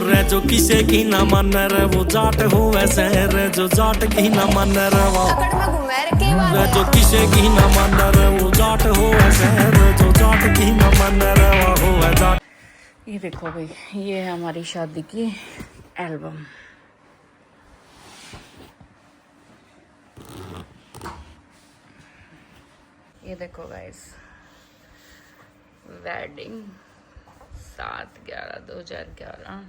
रे जो किसे की ना मन रे वो जाट हो वैसे रे जो जाट की ना मन रे वो रे जो किसे की ना मन रे वो जाट हो वैसे रे जो जाट की ना मन रे वो हो जाट। ये देखो भाई, ये है हमारी शादी की एल्बम। ये देखो गाइस, वेडिंग 7/11/2011।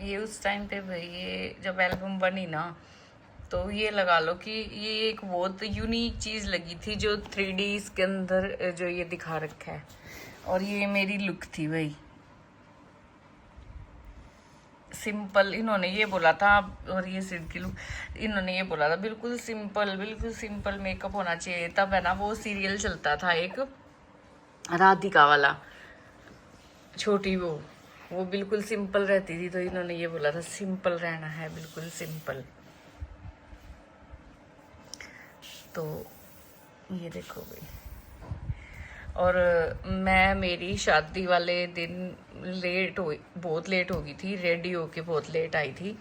ये उस टाइम पे भाई, ये जब एल्बम बनी ना, तो ये लगा लो कि ये एक बहुत यूनिक चीज लगी थी जो 3D इसके अंदर जो ये दिखा रखा है। और ये मेरी लुक थी भाई, सिंपल। इन्होंने ये बोला था, और ये सिड की लुक, इन्होंने ये बोला था बिल्कुल सिंपल मेकअप होना चाहिए। तब है ना वो सीरियल चलता था एक, राधिका वाला, छोटी वो बिल्कुल सिंपल रहती थी। तो इन्होंने ये बोला था सिंपल रहना है, बिल्कुल सिंपल। तो ये देखो भाई, और मैं मेरी शादी वाले दिन बहुत लेट हो गई थी, रेडी होके बहुत लेट आई थी,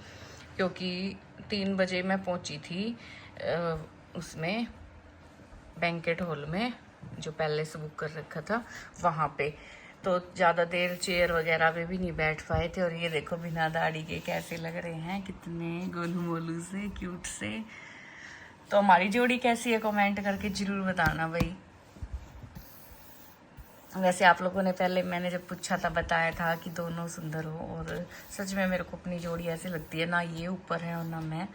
क्योंकि 3 बजे मैं पहुंची थी उसमें बैंकेट हॉल में, जो पहले से बुक कर रखा था वहाँ पे। तो ज़्यादा देर चेयर वगैरह पे भी नहीं बैठ पाए थे। और ये देखो बिना दाढ़ी के कैसे लग रहे हैं, कितने गोलू मोलू से, क्यूट से। तो हमारी जोड़ी कैसी है कमेंट करके जरूर बताना भाई। वैसे आप लोगों ने पहले मैंने जब पूछा था बताया था कि दोनों सुंदर हो, और सच में मेरे को अपनी जोड़ी ऐसी लगती है ना, ये ऊपर है और ना मैं।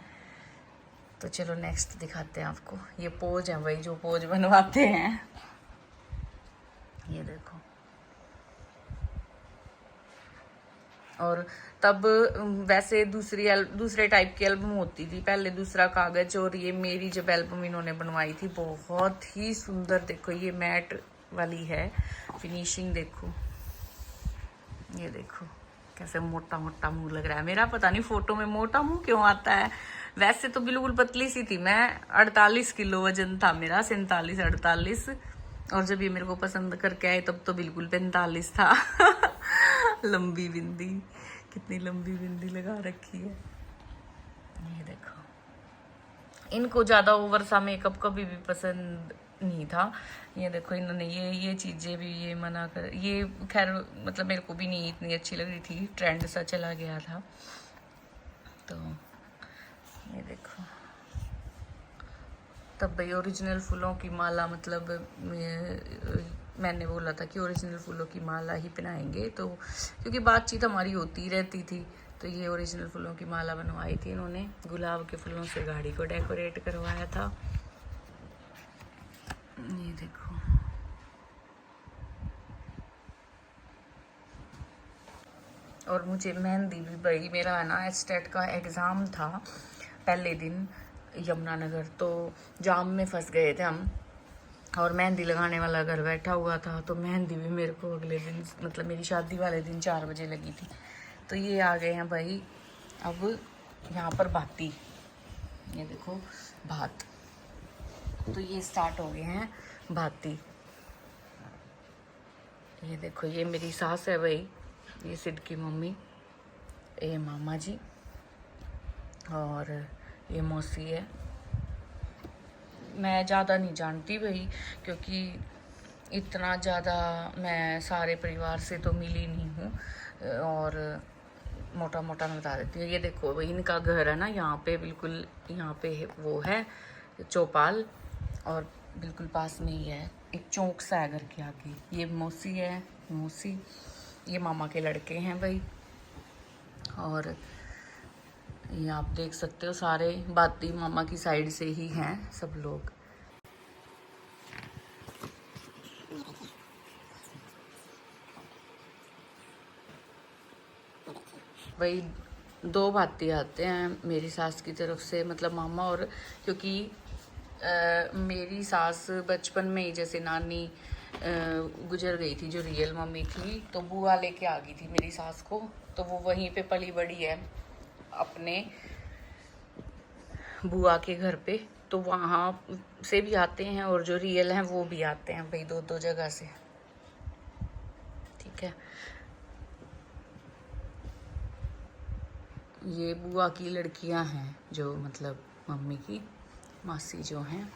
तो चलो नेक्स्ट दिखाते हैं आपको। ये पोज है भाई, जो पोज बनवाते हैं। ये देखो, और तब वैसे दूसरे टाइप की एल्बम होती थी पहले, दूसरा कागज। और ये मेरी जब एल्बम इन्होंने बनवाई थी, बहुत ही सुंदर। देखो ये मैट वाली है, फिनिशिंग देखो। ये देखो कैसे मोटा मोटा मुंह लग रहा है मेरा। पता नहीं फोटो में मोटा मुंह क्यों आता है, वैसे तो बिल्कुल पतली सी थी मैं। 48 किलो वजन था मेरा, 47-48। और जब ये मेरे को पसंद करके आए तब तो बिल्कुल 45 था। लंबी बिंदी, कितनी लंबी बिंदी लगा रखी है। ये देखो, इनको ज्यादा ओवर सा मेकअप कभी भी पसंद नहीं था। ये देखो इन्होंने ये चीजें भी ये मना कर, ये खैर मतलब मेरे को भी नहीं इतनी अच्छी लग रही थी, ट्रेंड सा चला गया था। तो ये देखो, तब भाई ओरिजिनल फूलों की माला, मतलब मैंने बोला था कि ओरिजिनल फूलों की माला ही पहनाएंगे, तो क्योंकि बातचीत हमारी होती रहती थी। तो ये ओरिजिनल फूलों की माला बनवाई थी इन्होंने, गुलाब के फूलों से गाड़ी को डेकोरेट करवाया था। ये देखो, और मुझे मेहंदी भी भाई, मेरा है ना एस्टेट का एग्ज़ाम था पहले दिन यमुनानगर, तो जाम में फंस गए थे हम, और मेहंदी लगाने वाला घर बैठा हुआ था। तो मेहंदी भी मेरे को अगले दिन, मतलब मेरी शादी वाले दिन 4 बजे लगी थी। तो ये आ गए हैं भाई अब यहाँ पर भाती। ये देखो भात, तो ये स्टार्ट हो गए हैं भाती। ये देखो, ये मेरी सास है भाई, ये सिड की मम्मी, ये मामा जी, और ये मौसी है। मैं ज़्यादा नहीं जानती भाई, क्योंकि इतना ज़्यादा मैं सारे परिवार से तो मिली नहीं हूँ, और मोटा मोटा मैं बता देती हूँ। ये देखो भाई, इनका घर है ना यहाँ पे, बिल्कुल यहाँ पे वो है चौपाल, और बिल्कुल पास में ही है एक चौक सा है घर के आगे। ये मौसी है, मौसी, ये मामा के लड़के हैं भाई। और ये आप देख सकते हो सारे बाती मामा की साइड से ही हैं सब लोग। भाई 2 भाती आते हैं मेरी सास की तरफ से, मतलब मामा। और क्योंकि मेरी सास बचपन में ही, जैसे नानी गुजर गई थी जो रियल मम्मी थी, तो बुआ लेके आ गई थी मेरी सास को। तो वो वहीं पे पली बड़ी है अपने बुआ के घर पे, तो वहाँ से भी आते हैं और जो रियल हैं वो भी आते हैं भाई, दो दो जगह से। ठीक है, ये बुआ की लड़कियां हैं, जो मतलब मम्मी की मासी जो हैं।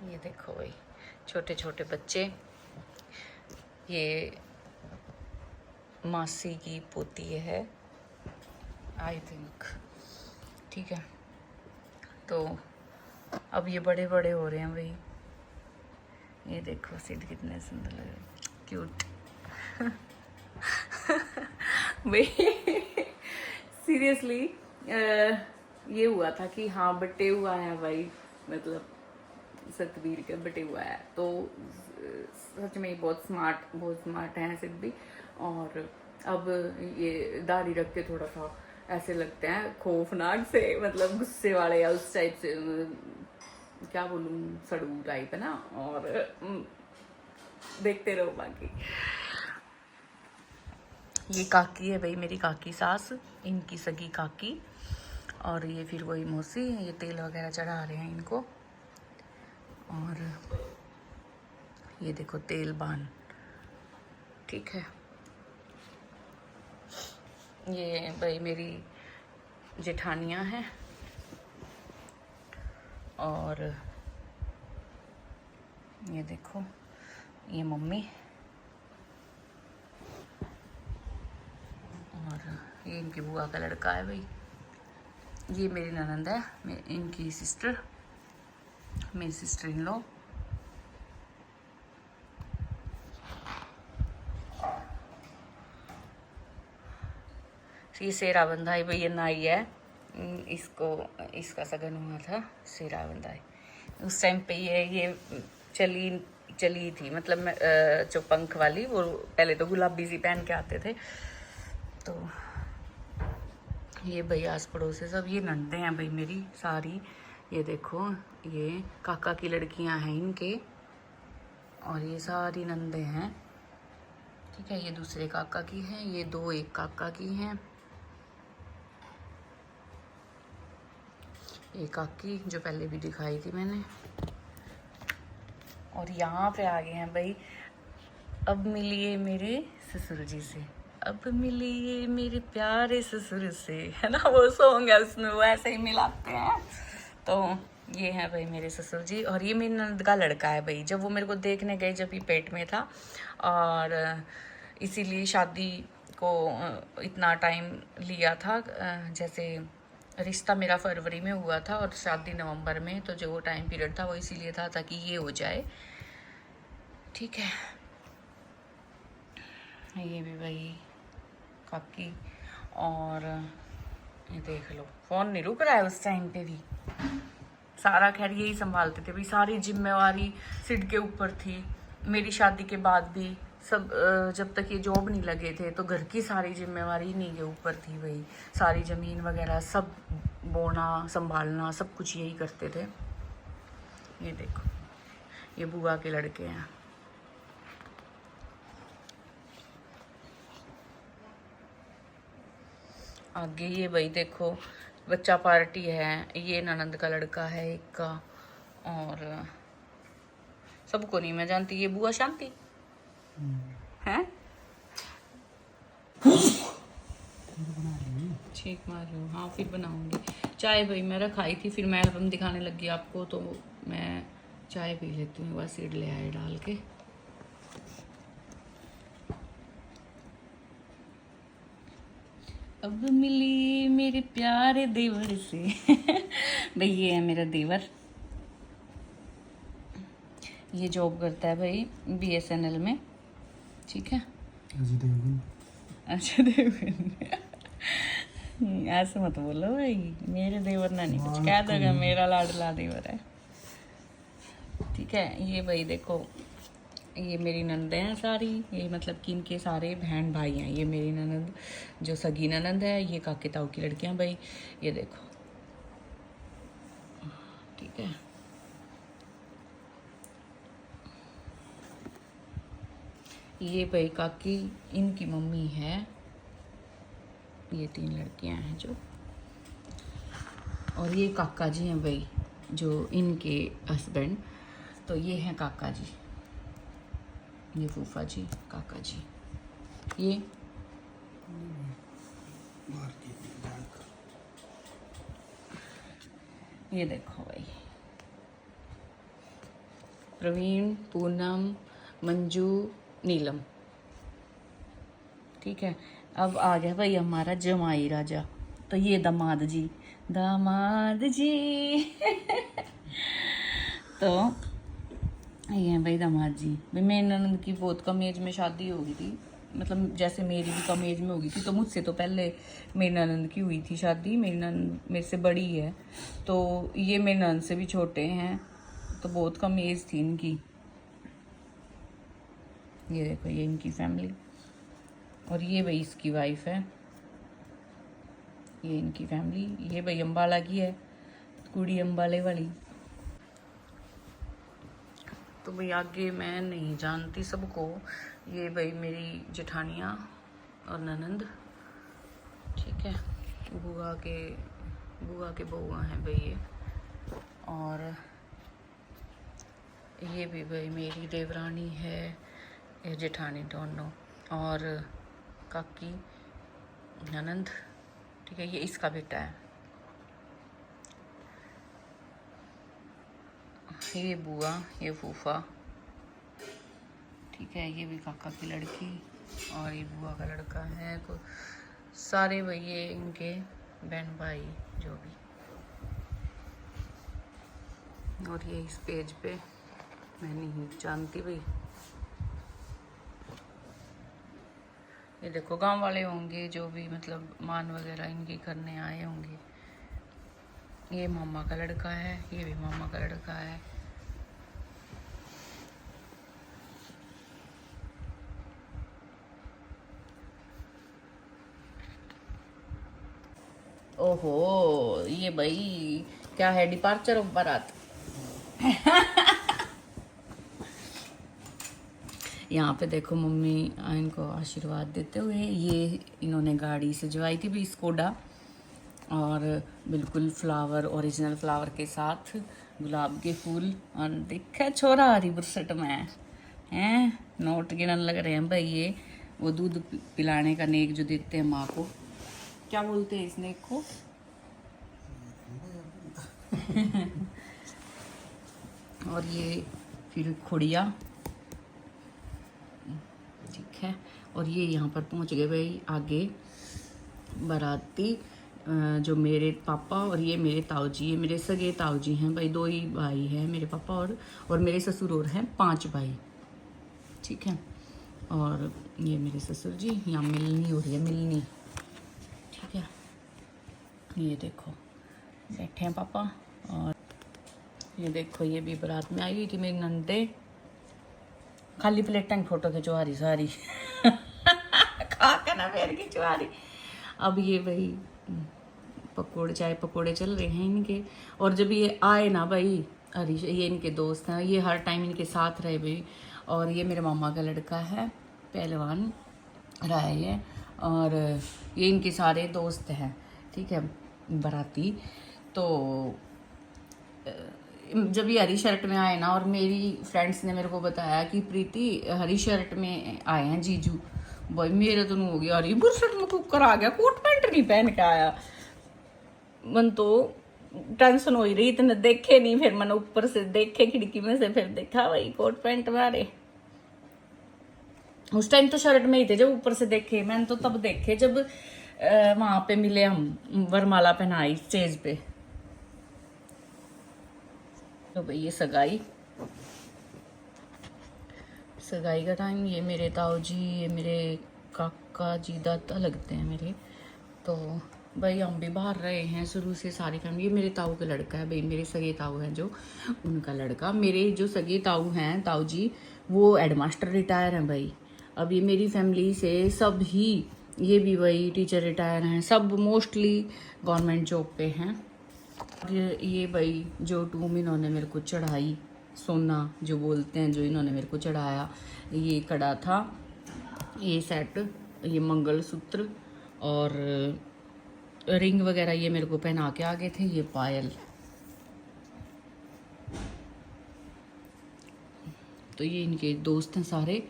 ये देखो भाई छोटे छोटे बच्चे, ये मासी की पोती है आई थिंक। ठीक है, तो अब ये बड़े बड़े हो रहे हैं भाई। ये देखो सिड कितने सुंदर लग रहे हैं, क्यूट। भाई सीरियसली ये हुआ था कि हाँ बट्टे हुआ है भाई, मतलब सतबीर का बटे हुआ है। तो सच में बहुत स्मार्ट है सिद्ध भी। और अब ये दाढ़ी रख के थोड़ा सा ऐसे लगते हैं खौफनाक से, मतलब गुस्से वाले या उस टाइप से, क्या बोलूँ, सड़ू टाइप है ना। और देखते रहो बाकी। ये काकी है भाई, मेरी काकी सास, इनकी सगी काकी। और ये फिर वही मौसी, ये तेल वगैरह चढ़ा रहे हैं इनको। और ये देखो तेल बान। ठीक है, ये भाई मेरी जेठानियाँ हैं। और ये देखो ये मम्मी, और ये इनकी बुआ का लड़का है भाई। ये मेरी ननंद है, इनकी सिस्टर, मेरी सिस्टर इन लॉ। ये सेरा बंधाई भाई, ये नाई है, इसको इसका सगन हुआ था, सेरा बंधाई। उस टाइम पे ये चली थी, मतलब जो पंख वाली, वो पहले तो गुलाबी सी पहन के आते थे। तो ये भाई आस पड़ोस से सब ये नंदे हैं भाई मेरी सारी। ये देखो ये काका की लड़कियां हैं इनके, और ये सारी नंदे हैं। ठीक है, ये दूसरे काका की हैं, ये दो एक काका की हैं। ये काकी जो पहले भी दिखाई थी मैंने। और यहाँ पे आ गए हैं भाई, अब मिलिए मेरे ससुर जी से, अब मिलिए मेरे प्यारे ससुर से, है ना वो सॉन्ग है, उसमें वो ऐसे ही मिलाते हैं। तो ये है भाई मेरे ससुर जी। और ये मेरी ननद का लड़का है भाई, जब वो मेरे को देखने गए जब ये पेट में था, और इसीलिए शादी को इतना टाइम लिया था। जैसे रिश्ता मेरा फरवरी में हुआ था और शादी नवंबर में, तो जो वो टाइम पीरियड था वो इसीलिए था ताकि ये हो जाए। ठीक है, ये भी भाई काकी। और ये देख लो फोन नहीं रुक रहा है उस टाइम पे भी, सारा खैर यही संभालते थे भाई, सारी जिम्मेवारी सिड के ऊपर थी। मेरी शादी के बाद भी सब जब तक ये जॉब नहीं लगे थे तो घर की सारी जिम्मेवारी इन्हीं के ऊपर थी भाई, सारी ज़मीन वगैरह सब बोना संभालना सब कुछ यही करते थे। ये देखो ये बुआ के लड़के हैं। आगे ये भाई देखो बच्चा पार्टी है, ये ननंद का लड़का है एक का। और सबको नहीं मैं जानती, ये बुआ शांति है, ठीक मार रही हूँ। हाँ फिर बनाऊंगी चाय भाई, मैं रखाई थी, फिर मैं एल्बम दिखाने लगी आपको, तो मैं चाय पी लेती हूँ, बस सीड ले आए डाल के। अब मिली मेरे प्यारे देवर से। भाई ये है मेरा देवर, ये जॉब करता है भाई BSNL में। ठीक है, अच्छा देवगन ऐसे मत बोलो भाई, मेरे देवर ना नहीं कुछ कह दोगे, मेरा लाडला देवर है। ठीक है, ये भाई देखो ये मेरी ननदें हैं सारी, ये मतलब कि इनके सारे बहन भाई हैं। ये मेरी ननद जो सगी ननद है, ये काके ताऊ की लड़कियां भाई, ये देखो। ठीक है, ये भाई काकी इनकी मम्मी है। ये 3 लड़कियां हैं जो, और ये काका जी हैं भाई, जो इनके हस्बैंड। तो ये हैं काका जी, ये फूफा जी, काका जी, ये देखो भाई, प्रवीण, पूनम, मंजू, नीलम। ठीक है, अब आ गया भाई हमारा जमाई राजा। तो ये दामाद जी, दामाद जी तो ये हैं भाई दामाद जी। भाई मेरी ननद की बहुत कम एज में शादी हो गई थी, मतलब जैसे मेरी भी कम एज में हो गई थी, तो मुझसे तो पहले मेरी ननद की हुई थी शादी। मेरी ननद मेरे से बड़ी है, तो ये मेरी ननद से भी छोटे हैं, तो बहुत कम एज थी इनकी। ये देखो, ये इनकी फैमिली, और ये भाई इसकी वाइफ है, ये इनकी फैमिली। ये भाई अम्बाला की है, कुड़ी अम्बाले वाली। तो भाई आगे मैं नहीं जानती सबको। ये भाई मेरी जेठानियाँ और ननंद, ठीक है, बुआ के बउआ हैं भाई ये। और ये भी भाई मेरी देवरानी है, ये जेठानी दोनों, और काकी ननंद, ठीक है, ये इसका बेटा है। ये बुआ, ये फूफा, ठीक है, ये भी काका की लड़की, और ये बुआ का लड़का है। सारे भाई ये इनके बहन भाई जो भी। और ये इस पेज पे मैं नहीं जानती भाई। ये देखो गांव वाले होंगे जो भी, मतलब मान वगैरह इनकी करने आए होंगे। ये मामा का लड़का है, ये भी मामा का लड़का है। ओहो, ये भाई क्या है, डिपार्चर ऑफ बारात यहाँ पे देखो मम्मी इनको आशीर्वाद देते हुए, ये इन्होंने गाड़ी सजवाई थी भी स्कोडा, और बिल्कुल फ्लावर, ओरिजिनल फ्लावर के साथ, गुलाब के फूल। और देखा छोरा हरी बुरसट में हैं, नोट गिनन लग रहे हैं भाई ये। वो दूध पिलाने का नेक जो देते हैं माँ को, क्या बोलते हैं इस नेक को और ये फिर खुड़िया, ठीक है। और ये यहाँ पर पहुँच गए भाई आगे बाराती, जो मेरे पापा और ये मेरे ताऊ जी, ये मेरे सगे ताऊ जी हैं भाई, 2 ही भाई हैं मेरे पापा, और मेरे ससुर और हैं 5 भाई, ठीक है। और ये मेरे ससुर जी, यहाँ मिलनी हो रही है, मिलनी, ठीक है। ये देखो बैठे हैं पापा। और ये देखो, ये भी बारात में आई हुई थी मेरी नंदे, खाली प्लेटां फोटो खिंचवा रही सारी खा के ना फेर खिंचवा रही। अब ये भाई पकोड़े, चाय पकोड़े चल रहे हैं इनके। और जब ये आए ना भाई, हरीश, ये इनके दोस्त हैं, ये हर टाइम इनके साथ रहे भाई। और ये मेरे मामा का लड़का है, पहलवान राय है, और ये इनके सारे दोस्त हैं, ठीक है, बाराती। तो जब ये हरी शर्ट में आए ना, और मेरी फ्रेंड्स ने मेरे को बताया कि प्रीति हरी शर्ट में आए हैं जीजू, भाई मेरे तो नहीं हो गया, हरी बुरशर्ट में कुकर आ गया, कोट पैंट नहीं पहन के आया। मन तो टेंशन हो ही रही, इतने देखे नहीं, फिर मैंने ऊपर से देखे खिड़की में से, फिर देखा भाई कोट पैंट मारे। उस टाइम तो शर्ट में ही थे, जब ऊपर से देखे मैंने तो तब देखे जब वहां पे मिले हम, वरमाला पहनाई स्टेज पे। तो भाई ये सगाई का टाइम, ये मेरे ताऊ जी, ये मेरे काका जी, दादा लगते हैं मेरे। तो भाई हम भी बाहर रहे हैं शुरू से सारी फैमिली। ये मेरे ताऊ का लड़का है भाई, मेरे सगे ताऊ हैं जो, उनका लड़का। मेरे जो सगे ताऊ हैं, ताऊ जी, वो हेडमास्टर रिटायर हैं भाई। अब ये मेरी फैमिली से सब ही, ये भी वही टीचर रिटायर हैं, सब मोस्टली गवर्नमेंट जॉब पे हैं। ये भाई जो टूम इन्होंने मेरे को चढ़ाई, सोना जो बोलते हैं, जो इन्होंने मेरे को चढ़ाया, ये कड़ा था, ये सेट, ये मंगलसूत्र, और रिंग वगैरह ये मेरे को पहना के आ गए थे। ये पायल, तो ये इनके दोस्त हैं सारे।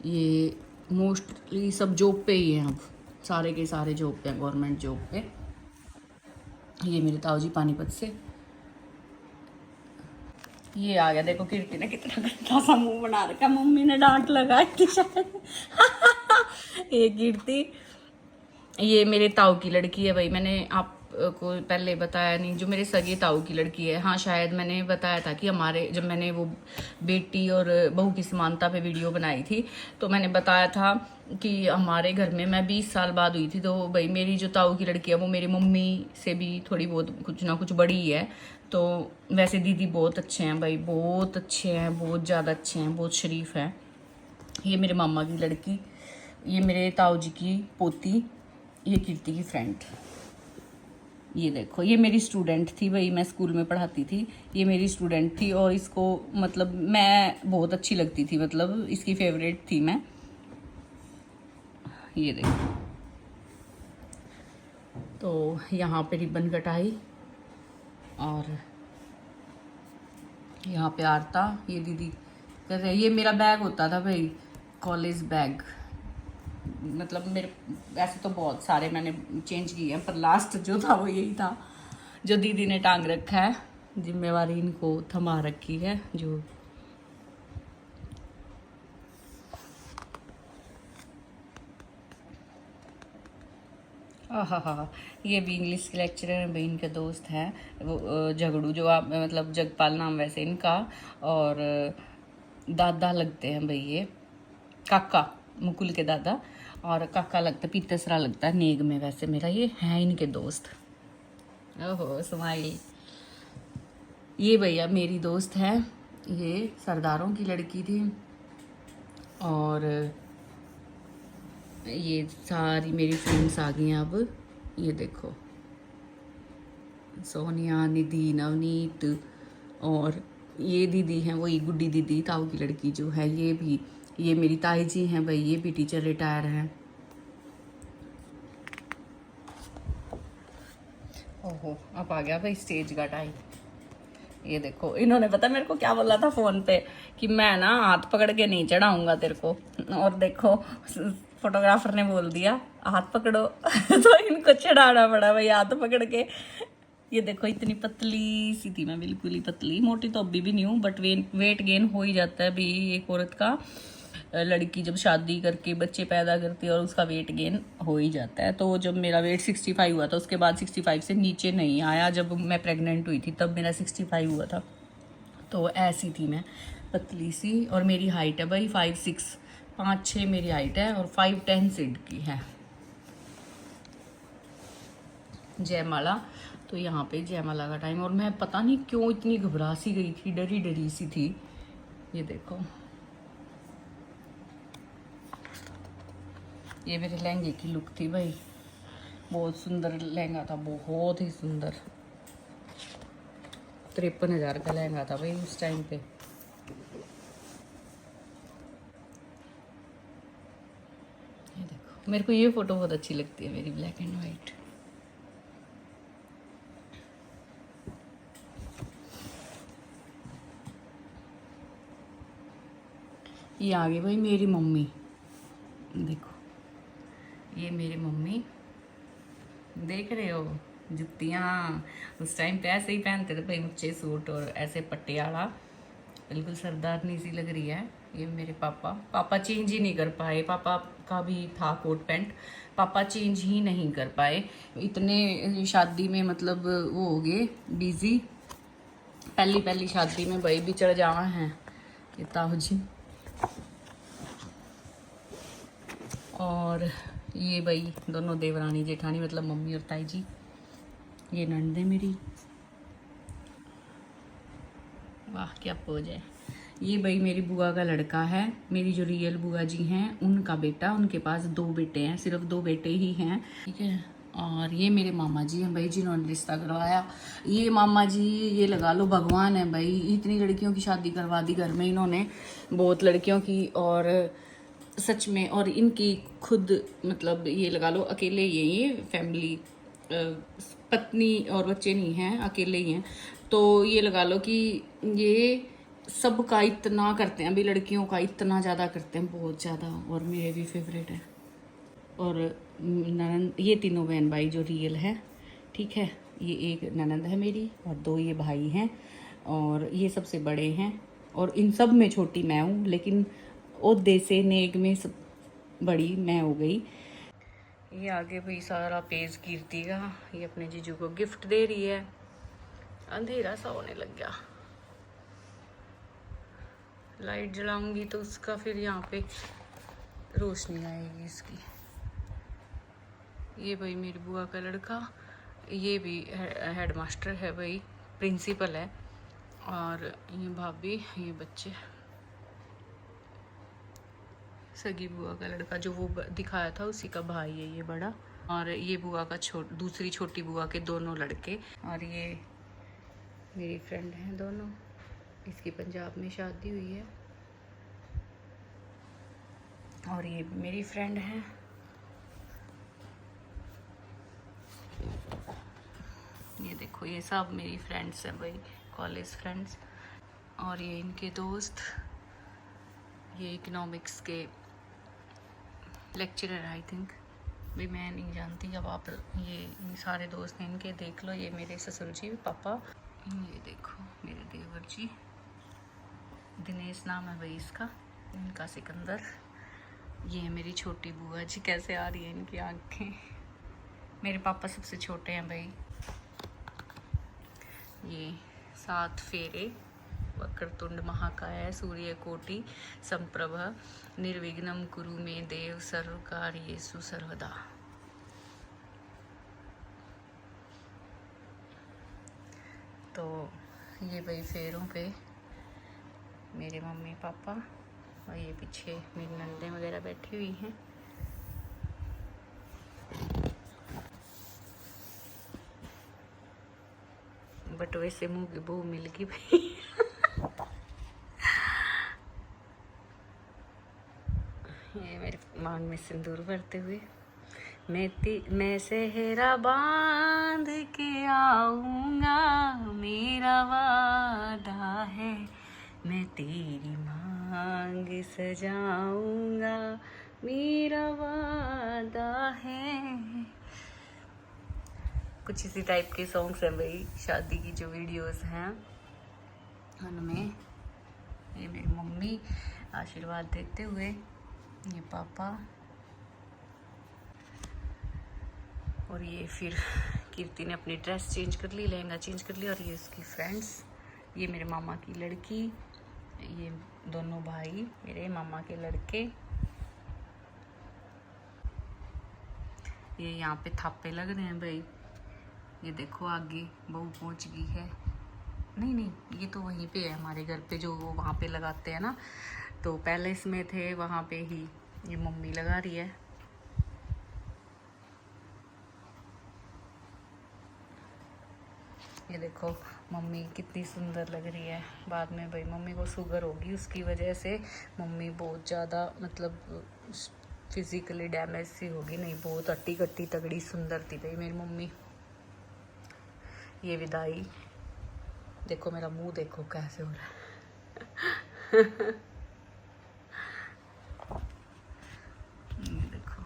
ये मोस्टली सब जॉब पे ही हैं, अब सारे के सारे जॉब पे हैं, गवर्नमेंट जॉब पे। ये मेरे ताऊ जी पानीपत से। ये आ गया, देखो कीर्ति ने कितना गंदा सा मुंह बना रखा, मम्मी ने डांट लगाई थी शायद। ये कीर्ति, ये मेरे ताऊ की लड़की है भाई। मैंने आपको पहले बताया नहीं, जो मेरे सगे ताऊ की लड़की है। हाँ शायद मैंने बताया था कि हमारे, जब मैंने वो बेटी और बहू की समानता पे वीडियो बनाई थी तो मैंने बताया था कि हमारे घर में मैं 20 साल बाद हुई थी। तो भाई मेरी जो ताऊ की लड़की है वो मेरी मम्मी से भी थोड़ी बहुत कुछ ना कुछ बड़ी है। तो वैसे दीदी बहुत अच्छे हैं भाई, बहुत अच्छे हैं, बहुत ज़्यादा अच्छे हैं, बहुत शरीफ हैं। ये मेरे मामा की लड़की, ये मेरे ताऊ जी की पोती, ये कीर्ति की फ्रेंड। ये देखो, ये मेरी स्टूडेंट थी भाई, मैं स्कूल में पढ़ाती थी। ये मेरी स्टूडेंट थी और इसको मतलब मैं बहुत अच्छी लगती थी, मतलब इसकी फेवरेट थी मैं। ये देखो, तो यहाँ पे रिबन कटाई और यहाँ पे आरता। ये दीदी कह रहे, ये मेरा बैग होता था भाई, कॉलेज बैग। मतलब मेरे ऐसे तो बहुत सारे मैंने चेंज किए हैं, पर लास्ट जो था वो यही था जो दीदी ने टांग रखा है। जिम्मेवारी इनको थमा रखी है जो। हाँ, ये भी इंग्लिश के लेक्चरर हैं भाई, इनके दोस्त हैं वो झगड़ू, जो आप मतलब जगपाल नाम वैसे इनका, और दादा लगते हैं भाई ये, काका, मुकुल के दादा, और काका लगता है, पीतसरा लगता है नेग में वैसे मेरा। ये है इनके दोस्त। ओहो स्माइल। ये भैया मेरी दोस्त है, ये सरदारों की लड़की थी। और ये सारी मेरी फ्रेंड्स आ गई हैं अब। ये देखो, सोनिया, निधि, नवनीत, और ये दीदी हैं वही गुड्डी दीदी, ताऊ की लड़की जो है। ये भी, ये मेरी ताई जी हैं भाई, ये भी टीचर रिटायर हैं। ओहो, अब आ गया भाई स्टेज का टाइम। ये देखो, इन्होंने पता मेरे को क्या बोला था फोन पे, कि मैं ना हाथ पकड़ के नहीं चढ़ाऊंगा तेरे को। और देखो फोटोग्राफर ने बोल दिया हाथ पकड़ो। तो इनको चढ़ाना पड़ा भाई हाथ पकड़ के। ये देखो, इतनी पतली सी थी मैं, बिल्कुल ही पतली, मोटी तो अभी भी नहीं हूँ, बट वेट गेन हो ही जाता है भाई एक औरत का। लड़की जब शादी करके बच्चे पैदा करती है और उसका वेट गेन हो ही जाता है। तो जब मेरा वेट 65 हुआ था, उसके बाद 65 से नीचे नहीं आया। जब मैं प्रेग्नेंट हुई थी तब मेरा 65 हुआ था। तो ऐसी थी मैं, पतली सी। और मेरी हाइट है भाई 5'6", 5'6" मेरी हाइट है, और 5'10" सिड की है। जयमाला, तो यहाँ पे जयमाला का टाइम, और मैं पता नहीं क्यों इतनी घबरा सी गई थी, डरी डरी सी थी। ये देखो, ये मेरे लहंगे की लुक थी भाई, बहुत सुंदर लहंगा था, बहुत ही सुंदर। 53,000 का लहंगा था भाई उस टाइम पे। ये देखो, मेरे को ये फोटो बहुत अच्छी लगती है मेरी, ब्लैक एंड वाइट। ये आ गई भाई मेरी मम्मी, देखो ये मेरी मम्मी, देख रहे हो जुतियाँ। उस टाइम पे ऐसे ही पहनते थे भाई, ऊंचे सूट और ऐसे पटियाला, बिल्कुल सरदारनी सी लग रही है। ये मेरे पापा चेंज ही नहीं कर पाए। पापा का भी था कोट पैंट, पापा चेंज ही नहीं कर पाए, इतने शादी में मतलब वो हो गए बिजी। पहली शादी में भाई बिछड़ जावा हैं ये ताऊ जी। और ये भाई दोनों देवरानी जेठानी, मतलब मम्मी और ताई जी। ये नंदे मेरी, वाह क्या पोज है। ये भाई मेरी बुआ का लड़का है, मेरी जो रियल बुआ जी हैं उनका बेटा। उनके पास 2 बेटे हैं, सिर्फ 2 बेटे ही हैं, ठीक है। और ये मेरे मामा जी हैं भाई, जिन्होंने रिश्ता करवाया। ये मामा जी ये लगा लो भगवान है भाई, इतनी लड़कियों की शादी करवा दी घर में इन्होंने, बहुत लड़कियों की। और सच में। और इनकी खुद मतलब ये लगा लो अकेले ये फैमिली, पत्नी और बच्चे नहीं हैं, अकेले ही हैं। तो ये लगा लो कि ये सबका इतना करते हैं, अभी लड़कियों का इतना ज़्यादा करते हैं, बहुत ज़्यादा। और मेरे भी फेवरेट है। और ननंद, ये तीनों बहन भाई जो रियल है, ठीक है। ये एक ननंद है मेरी और 2 ये भाई हैं, और ये सबसे बड़े हैं। और इन सब में छोटी मैं हूँ, लेकिन ओहदे से नेक में सब बड़ी मैं हो गई। ये आगे भाई सारा पेज कीर्ति का, ये अपने जीजू को गिफ्ट दे रही है। अंधेरा सा होने लग गया, लाइट जलाऊंगी तो उसका फिर यहाँ पे रोशनी आएगी इसकी। ये भाई मेरी बुआ का लड़का, ये भी हेडमास्टर है भाई, प्रिंसिपल है। और ये भाभी, ये बच्चे। सगी बुआ का लड़का जो वो दिखाया था उसी का भाई है ये बड़ा। और ये बुआ का दूसरी छोटी बुआ के दोनों लड़के। और ये मेरी फ्रेंड हैं दोनों, इसकी पंजाब में शादी हुई है। और ये मेरी फ्रेंड है। ये देखो, ये सब मेरी फ्रेंड्स हैं भाई, कॉलेज फ्रेंड्स। और ये इनके दोस्त, ये इकोनॉमिक्स के लेक्चरर आई थिंक, भी मैं नहीं जानती। अब आप ये सारे दोस्त हैं इनके, देख लो। ये मेरे ससुर जी पापा, ये देखो मेरे देवर जी, दिनेश नाम है भाई इसका, इनका सिकंदर। ये है मेरी छोटी बुआ जी, कैसे आ रही है इनकी आंखें। मेरे पापा सबसे छोटे हैं भाई। ये 7 फेरे, वक्रतुंड महाकाय सूर्यकोटि संप्रभ निर्विघ्नं कुरु मे देव सर्वकार्येषु सर्वदा। तो ये भाई फेरों पे मेरे मम्मी पापा, और ये पीछे मेरी नंदें वगैरह बैठी हुई हैं। बट वैसे मुंह की बहू मिल गई भाई। ये मेरे मांग में सिंदूर भरते हुए, मैं सेहरा बांध के आऊंगा, मेरा वादा है, मैं तेरी मांग सजाऊंगा, मेरा वादा है। कुछ इसी टाइप के सॉन्ग्स हैं भाई, शादी की जो वीडियोस हैं उनमें। ये मेरी मम्मी आशीर्वाद देते हुए, ये पापा, और ये फिर कीर्ति ने अपनी ड्रेस चेंज कर ली, लहंगा चेंज कर लिया। और ये उसकी फ्रेंड्स, ये मेरे मामा की लड़की, ये दोनों भाई मेरे मामा के लड़के। ये यहाँ पे थापे लग रहे हैं भाई। ये देखो आगे बहू पहुँच गई है। नहीं, ये तो वहीं पे है हमारे घर पे, जो वो वहाँ पे लगाते हैं ना, तो पैलेस में थे वहाँ पे ही ये मम्मी लगा रही है। ये देखो मम्मी कितनी सुंदर लग रही है। बाद में भाई मम्मी को शुगर होगी, उसकी वजह से मम्मी बहुत ज़्यादा मतलब फिजिकली डैमेज सी होगी। नहीं, बहुत हट्टी कट्टी तगड़ी सुंदर थी भाई मेरी मम्मी। ये विदाई देखो, मेरा मुंह देखो कैसे हो रहा है। ये देखो,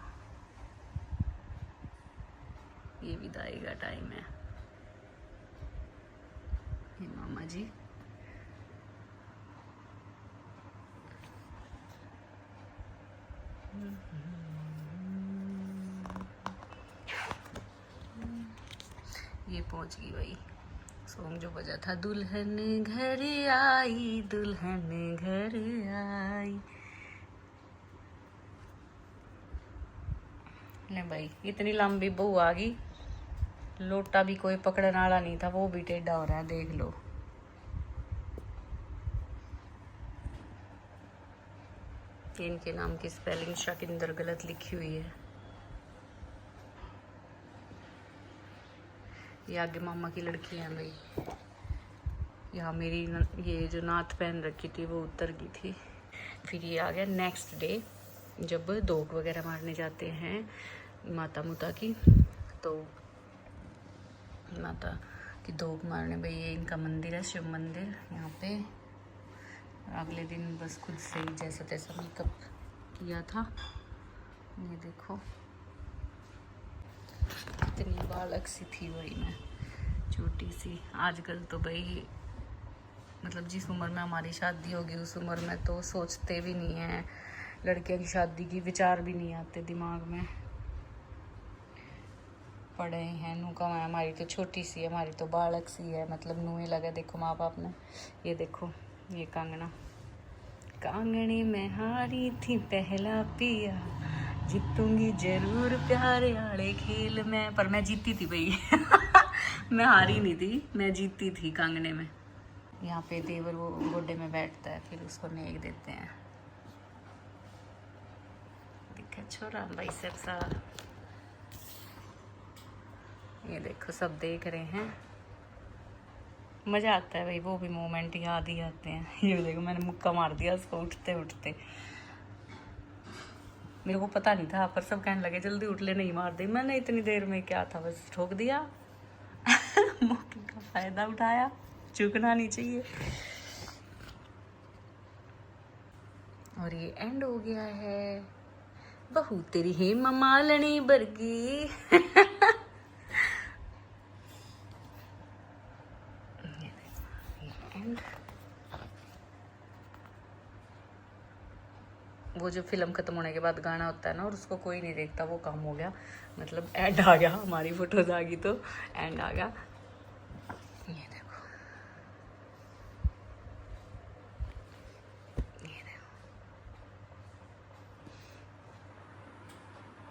ये विदाई का टाइम है। ये मामा जी, ये पहुंच गई भाई। सॉन्ग जो बजा था, दुल्हन घर आई, दुल्हन घर आई। ले भाई, इतनी लंबी बहू आ गई, लोटा भी कोई पकड़ने वाला नहीं था, वो भी टेढ़ा हो रहा है, देख लो। इनके नाम की स्पेलिंग शाकिंदर गलत लिखी हुई है। ये आगे मामा की लड़की है भाई। यहाँ मेरी ये जो नाथ पहन रखी थी वो उतर गई थी। फिर ये आ गया नेक्स्ट डे, जब दोग वगैरह मारने जाते हैं माता मुता की, तो माता की दोग मारने भाई, ये इनका मंदिर है, शिव मंदिर यहाँ पे। अगले दिन बस खुद से ही जैसा तैसा मेकअप किया था। ये देखो इतनी बालक सी थी वही मैं, छोटी सी। आजकल तो भाई मतलब जिस उम्र में हमारी शादी होगी उस उम्र में तो सोचते भी नहीं है, लड़कियों की शादी की विचार भी नहीं आते दिमाग में। पढ़े हैं नू का, हमारी तो छोटी सी है, हमारी तो बालक सी है, मतलब नूहे लगा। देखो माँ बाप ने, ये देखो ये कंगना, कांगड़ी में हारी थी पहला पिया, जीतूंगी जरूर प्यारे वाले खेल में। पर मैं जीती थी भाई मैं हारी नहीं थी, मैं जीती थी कांगड़े में। यहाँ पे देवर वो गोड्डे में बैठता है, फिर उसको नेक देते हैं। देखा छोरा भाई सबसा, ये देखो सब देख रहे हैं, मज़ा आता है भाई, वो भी मोमेंट याद ही आते हैं। ये देखो मैंने मुक्का मार दिया उसको उठते उठते, मेरे को पता नहीं था, पर सब कहने लगे जल्दी उठ ले, नहीं मार दी मैंने इतनी देर में, क्या था बस ठोक दिया मौके का फायदा उठाया, चूकना नहीं चाहिए। और ये एंड हो गया है। बहू तेरी हेमा मालिनी बरगी एंड वो जो फिल्म खत्म होने के बाद गाना होता है ना, और उसको कोई नहीं देखता, वो काम हो गया, मतलब एंड आ गया, हमारी फोटोज आ गई तो एंड आ गया। ये देखो, ये देखो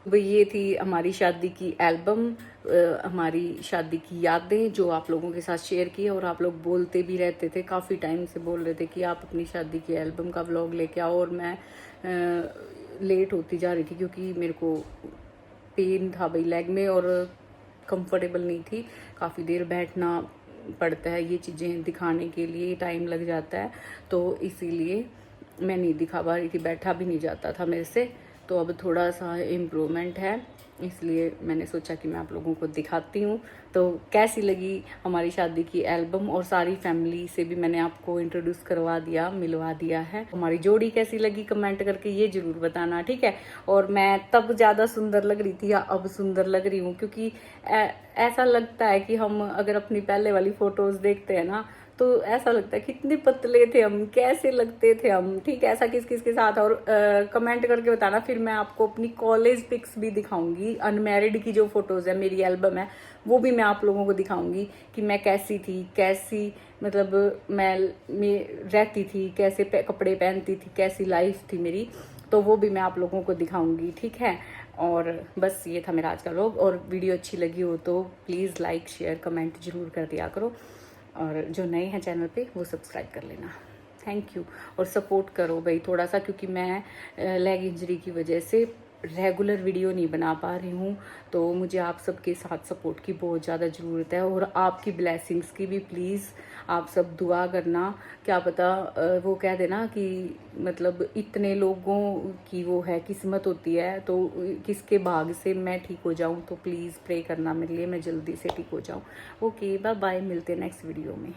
भाई, ये थी हमारी शादी की एल्बम, हमारी शादी की यादें जो आप लोगों के साथ शेयर की। और आप लोग बोलते भी रहते थे, काफ़ी टाइम से बोल रहे थे कि आप अपनी शादी की एल्बम का व्लॉग लेके आओ, और मैं लेट होती जा रही थी क्योंकि मेरे को पेन था भाई लेग में और कंफर्टेबल नहीं थी, काफ़ी देर बैठना पड़ता है, ये चीज़ें दिखाने के लिए टाइम लग जाता है, तो इसीलिए मैं नहीं दिखा पा रही थी, बैठा भी नहीं जाता था मेरे से। तो अब थोड़ा सा इम्प्रूवमेंट है, इसलिए मैंने सोचा कि मैं आप लोगों को दिखाती हूँ। तो कैसी लगी हमारी शादी की एल्बम, और सारी फैमिली से भी मैंने आपको इंट्रोड्यूस करवा दिया, मिलवा दिया है। हमारी जोड़ी कैसी लगी कमेंट करके ये ज़रूर बताना, ठीक है। और मैं तब ज़्यादा सुंदर लग रही थी या अब सुंदर लग रही हूँ, क्योंकि ऐसा लगता है कि हम अगर अपनी पहले वाली फ़ोटोज़ देखते हैं ना, तो ऐसा लगता है कितने पतले थे हम, कैसे लगते थे हम, ठीक है। ऐसा किस किस के साथ, और कमेंट करके बताना। फिर मैं आपको अपनी कॉलेज पिक्स भी दिखाऊंगी, अनमैरिड की जो फोटोज़ है, मेरी एल्बम है, वो भी मैं आप लोगों को दिखाऊंगी कि मैं कैसी थी, कैसी मतलब मैं रहती थी, कैसे कपड़े पहनती थी, कैसी लाइफ थी मेरी, तो वो भी मैं आप लोगों को दिखाऊंगी, ठीक है। और बस ये था मेरा आज का व्लॉग, और वीडियो अच्छी लगी हो तो प्लीज़ लाइक शेयर कमेंट ज़रूर कर दिया करो, और जो नए हैं चैनल पे वो सब्सक्राइब कर लेना। थैंक यू, और सपोर्ट करो भाई थोड़ा सा, क्योंकि मैं लेग इंजरी की वजह से रेगुलर वीडियो नहीं बना पा रही हूँ, तो मुझे आप सबके साथ सपोर्ट की बहुत ज़्यादा ज़रूरत है, और आपकी ब्लेसिंग्स की भी। प्लीज़ आप सब दुआ करना, क्या पता वो कह देना कि मतलब इतने लोगों की वो है किस्मत होती है, तो किसके भाग से मैं ठीक हो जाऊँ, तो प्लीज़ प्रे करना मेरे लिए, मैं जल्दी से ठीक हो जाऊँ। ओके बाय बाय, मिलते हैं नेक्स्ट वीडियो में।